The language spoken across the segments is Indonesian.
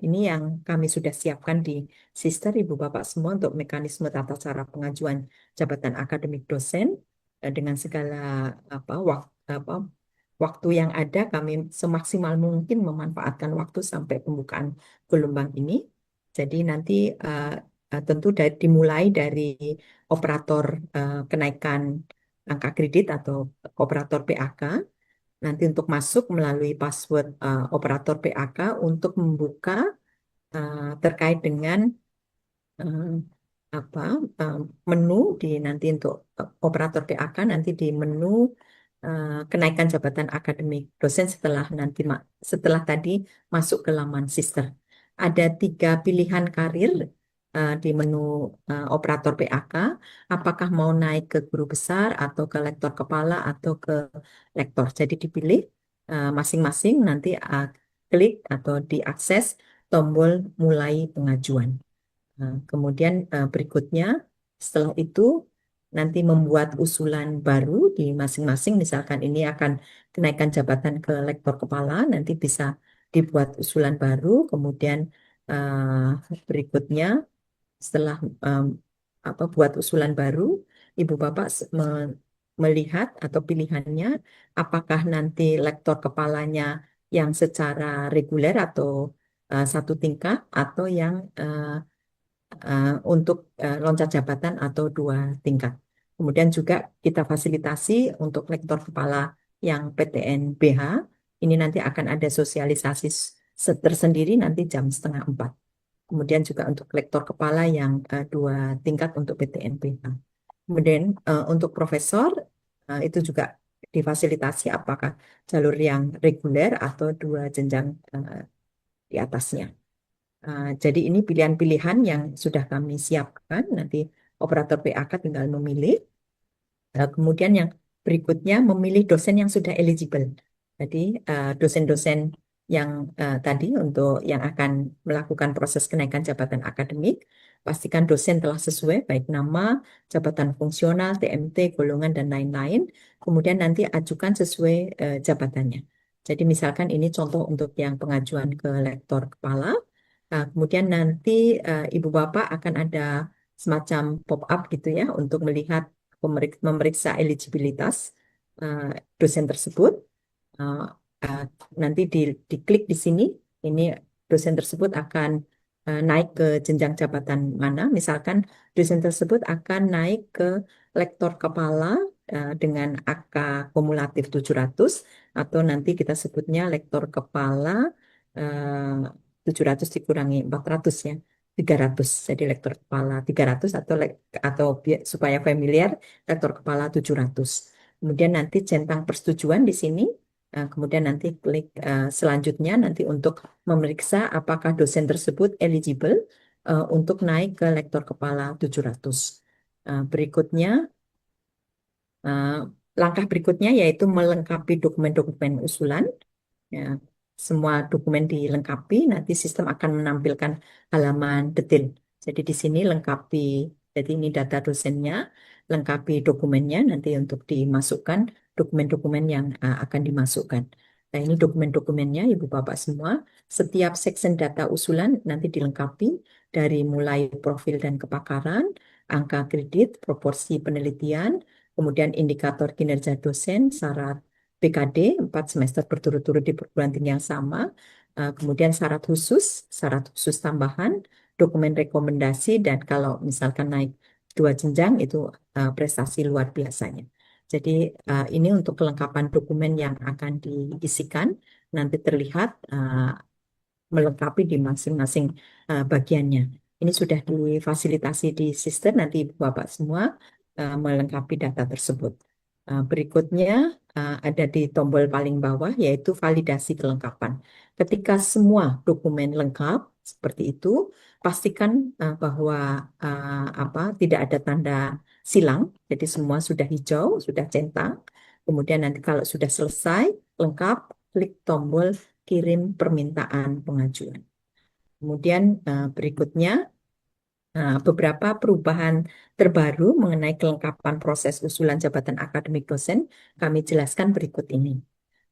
ini yang kami sudah siapkan di Sister Ibu Bapak semua untuk mekanisme tata cara pengajuan jabatan akademik dosen dengan segala waktu yang ada kami semaksimal mungkin memanfaatkan waktu sampai pembukaan gelombang ini. Jadi nanti tentu dimulai dari operator kenaikan angka kredit atau operator PAK. Nanti untuk masuk melalui password operator PAK untuk membuka terkait dengan eh, apa eh, menu di nanti untuk operator PAK nanti di menu kenaikan jabatan akademik dosen setelah tadi masuk ke laman Sister. Ada 3 pilihan karir di menu operator PAK. Apakah mau naik ke guru besar atau ke lektor kepala atau ke lektor. Jadi dipilih masing-masing nanti klik atau diakses tombol mulai pengajuan. Kemudian berikutnya setelah itu nanti membuat usulan baru di masing-masing. Misalkan ini akan kenaikan jabatan ke lektor kepala, nanti bisa dibuat usulan baru. Kemudian berikutnya setelah buat usulan baru, Ibu Bapak melihat atau pilihannya apakah nanti lektor kepalanya yang secara reguler atau satu tingkat atau yang untuk loncat jabatan atau 2 tingkat. Kemudian juga kita fasilitasi untuk lektor kepala yang PTN BH. Ini nanti akan ada sosialisasi tersendiri nanti jam setengah 4. Kemudian juga untuk lektor kepala yang 2 tingkat untuk PTN BH. Kemudian untuk profesor itu juga difasilitasi apakah jalur yang reguler atau 2 jenjang di atasnya. Jadi ini pilihan-pilihan yang sudah kami siapkan. Nanti operator PAK tinggal memilih. Kemudian yang berikutnya memilih dosen yang sudah eligible. Jadi dosen-dosen yang tadi untuk yang akan melakukan proses kenaikan jabatan akademik, pastikan dosen telah sesuai baik nama, jabatan fungsional, TMT, golongan, dan lain-lain. Kemudian nanti ajukan sesuai jabatannya. Jadi misalkan ini contoh untuk yang pengajuan ke lektor kepala. Kemudian nanti Ibu Bapak akan ada semacam pop-up gitu ya untuk melihat memeriksa eligibilitas eh, dosen tersebut. Eh, eh, Nanti diklik di sini, ini dosen tersebut akan naik ke jenjang jabatan mana. Misalkan dosen tersebut akan naik ke lektor kepala dengan angka kumulatif 700 atau nanti kita sebutnya lektor kepala 700 dikurangi 400 ya. 300. Jadi lektor kepala 300 supaya familiar lektor kepala 700. Kemudian nanti centang persetujuan di sini. Kemudian nanti klik selanjutnya nanti untuk memeriksa apakah dosen tersebut eligible untuk naik ke lektor kepala 700. Berikutnya, eh, langkah berikutnya yaitu melengkapi dokumen-dokumen usulan. Ya, semua dokumen dilengkapi, nanti sistem akan menampilkan halaman detail. Jadi di sini lengkapi, jadi ini data dosennya, lengkapi dokumennya nanti untuk dimasukkan dokumen-dokumen yang akan dimasukkan. Nah ini dokumen-dokumennya Ibu Bapak semua. Setiap section data usulan nanti dilengkapi dari mulai profil dan kepakaran, angka kredit, proporsi penelitian, kemudian indikator kinerja dosen, syarat PKD 4 semester berturut-turut di perguruan tinggi yang sama, kemudian syarat khusus tambahan, dokumen rekomendasi, dan kalau misalkan naik 2 jenjang itu prestasi luar biasanya. Jadi ini untuk kelengkapan dokumen yang akan diisikan, nanti terlihat melengkapi di masing-masing bagiannya. Ini sudah difasilitasi di sistem, nanti Bapak semua melengkapi data tersebut. Berikutnya ada di tombol paling bawah yaitu validasi kelengkapan. Ketika semua dokumen lengkap seperti itu, pastikan bahwa tidak ada tanda silang, jadi semua sudah hijau, sudah centang. Kemudian nanti kalau sudah selesai lengkap, klik tombol kirim permintaan pengajuan. Kemudian berikutnya beberapa perubahan terbaru mengenai kelengkapan proses usulan jabatan akademik dosen kami jelaskan berikut ini.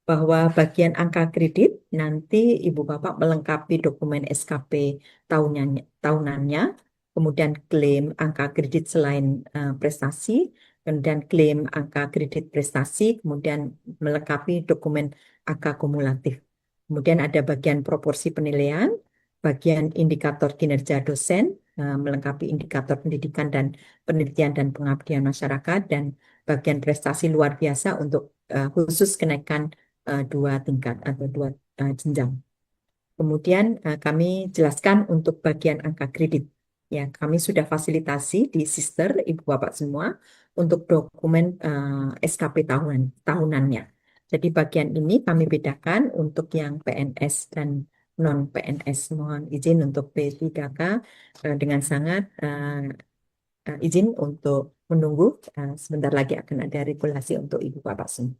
bahwa bagian angka kredit nanti Ibu Bapak melengkapi dokumen SKP tahunannya, kemudian klaim angka kredit selain prestasi, kemudian klaim angka kredit prestasi, kemudian melengkapi dokumen angka kumulatif. Kemudian ada bagian proporsi penilaian, bagian indikator kinerja dosen, melengkapi indikator pendidikan dan penelitian dan pengabdian masyarakat, dan bagian prestasi luar biasa untuk khusus kenaikan dua tingkat atau dua jenjang. Kemudian kami jelaskan untuk bagian angka kredit. Ya, kami sudah fasilitasi di Sister, Ibu Bapak semua, untuk dokumen SKP tahunannya. Jadi bagian ini kami bedakan untuk yang PNS dan non PNS. Mohon izin untuk P3K dengan sangat izin untuk menunggu. Sebentar lagi akan ada regulasi untuk Ibu Bapak semua.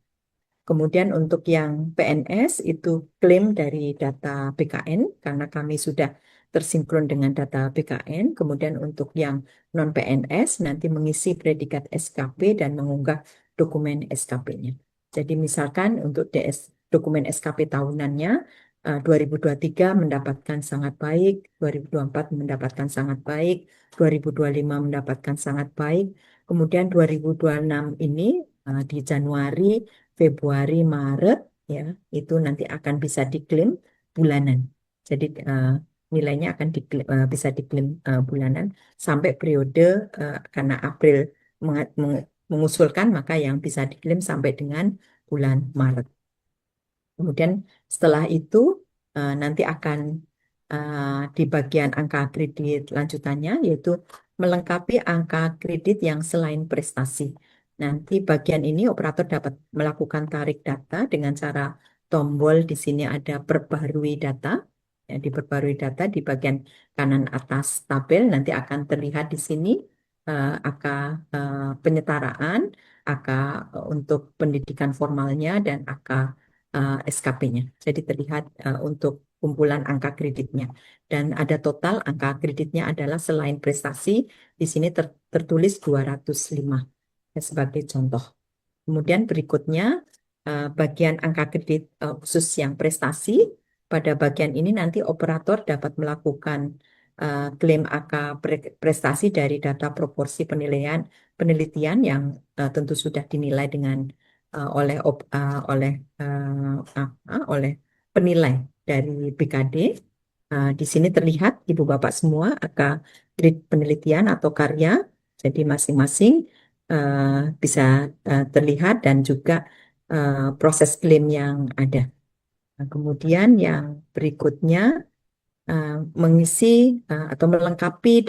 Kemudian untuk yang PNS itu klaim dari data BKN karena kami sudah tersinkron dengan data BKN. Kemudian untuk yang non PNS nanti mengisi predikat SKP dan mengunggah dokumen SKP-nya. Jadi misalkan untuk dokumen SKP tahunannya 2023 mendapatkan sangat baik, 2024 mendapatkan sangat baik, 2025 mendapatkan sangat baik. Kemudian 2026 ini di Januari, Februari, Maret, ya, itu nanti akan bisa diklaim bulanan. Jadi nilainya akan bisa diklaim bulanan sampai periode karena April mengusulkan, maka yang bisa diklaim sampai dengan bulan Maret. Kemudian setelah itu nanti akan di bagian angka kredit lanjutannya yaitu melengkapi angka kredit yang selain prestasi. Nanti bagian ini operator dapat melakukan tarik data dengan cara tombol di sini ada perbarui data. Ya, di perbarui data di bagian kanan atas tabel nanti akan terlihat di sini angka penyetaraan, angka untuk pendidikan formalnya dan angka SKP-nya. Jadi terlihat untuk kumpulan angka kreditnya. Dan ada total angka kreditnya adalah selain prestasi, di sini tertulis 205 ya, sebagai contoh. Kemudian berikutnya bagian angka kredit khusus yang prestasi. Pada bagian ini nanti operator dapat melakukan klaim angka prestasi dari data proporsi penelitian yang tentu sudah dinilai dengan oleh penilai dari BKD. Di sini terlihat Ibu Bapak semua angka kredit penelitian atau karya, jadi masing-masing bisa terlihat dan juga proses klaim yang ada. Nah, kemudian yang berikutnya mengisi atau melengkapi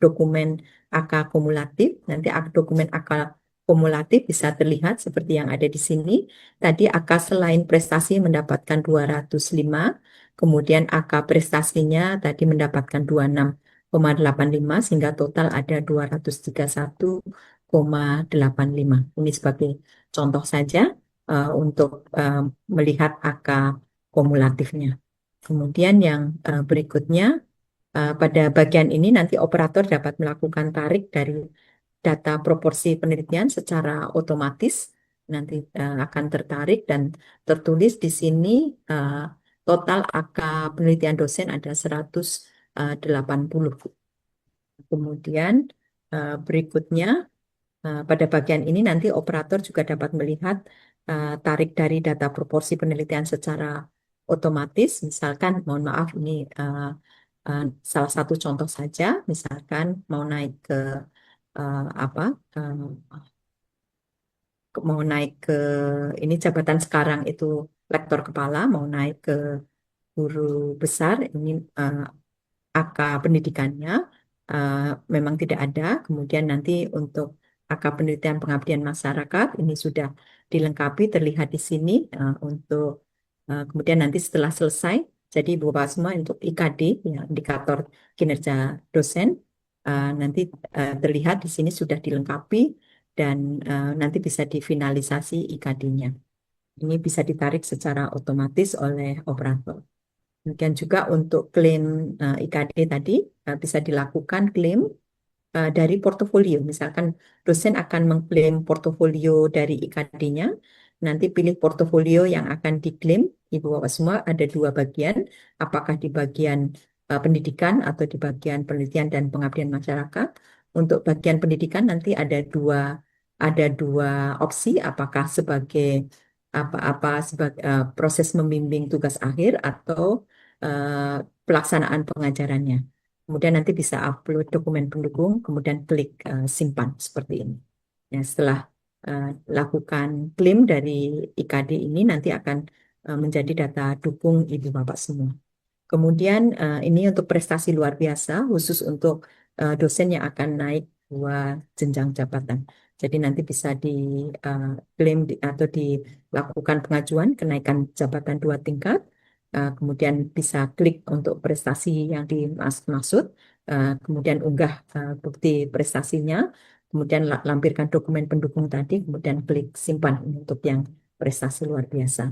dokumen AK kumulatif. Nanti dokumen AK kumulatif bisa terlihat seperti yang ada di sini. Tadi AK selain prestasi mendapatkan 205, kemudian AK prestasinya tadi mendapatkan 26,85 sehingga total ada 231,85. Ini sebagai contoh saja untuk melihat AK kumulatifnya. Kemudian yang berikutnya, pada bagian ini nanti operator dapat melakukan tarik dari data proporsi penelitian secara otomatis. Nanti akan tertarik dan tertulis di sini total angka penelitian dosen ada 180. Kemudian berikutnya pada bagian ini nanti operator juga dapat melihat tarik dari data proporsi penelitian secara otomatis. Misalkan, mohon maaf ini salah satu contoh saja. Misalkan mau naik ke apa? Mau naik ke ini jabatan sekarang itu lektor kepala, mau naik ke guru besar ini AK pendidikannya uh, memang tidak ada. Kemudian nanti untuk AK penelitian pengabdian masyarakat ini sudah dilengkapi terlihat di sini untuk kemudian nanti setelah selesai jadi Ibu Bapak semua untuk IKD ya, indikator kinerja dosen nanti terlihat di sini sudah dilengkapi dan nanti bisa difinalisasi IKD-nya. Ini bisa ditarik secara otomatis oleh operator. Demikian juga untuk klaim IKD tadi bisa dilakukan klaim dari portofolio. Misalkan dosen akan mengklaim portofolio dari IKD-nya, nanti pilih portofolio yang akan diklaim. Ibu Bapak semua ada dua bagian, apakah di bagian pendidikan atau di bagian penelitian dan pengabdian masyarakat. Untuk bagian pendidikan nanti ada dua opsi, apakah sebagai apa-apa sebagai proses membimbing tugas akhir atau pelaksanaan pengajarannya. Kemudian nanti bisa upload dokumen pendukung, kemudian klik simpan seperti ini. Ya, setelah eh, lakukan klaim dari IKD ini nanti akan menjadi data dukung Ibu Bapak semua. Kemudian ini untuk prestasi luar biasa khusus untuk dosen yang akan naik dua jenjang jabatan. Jadi nanti bisa diklaim atau dilakukan pengajuan kenaikan jabatan 2 tingkat. Kemudian bisa klik untuk prestasi yang dimaksud, kemudian unggah bukti prestasinya, kemudian lampirkan dokumen pendukung tadi, kemudian klik simpan untuk yang prestasi luar biasa.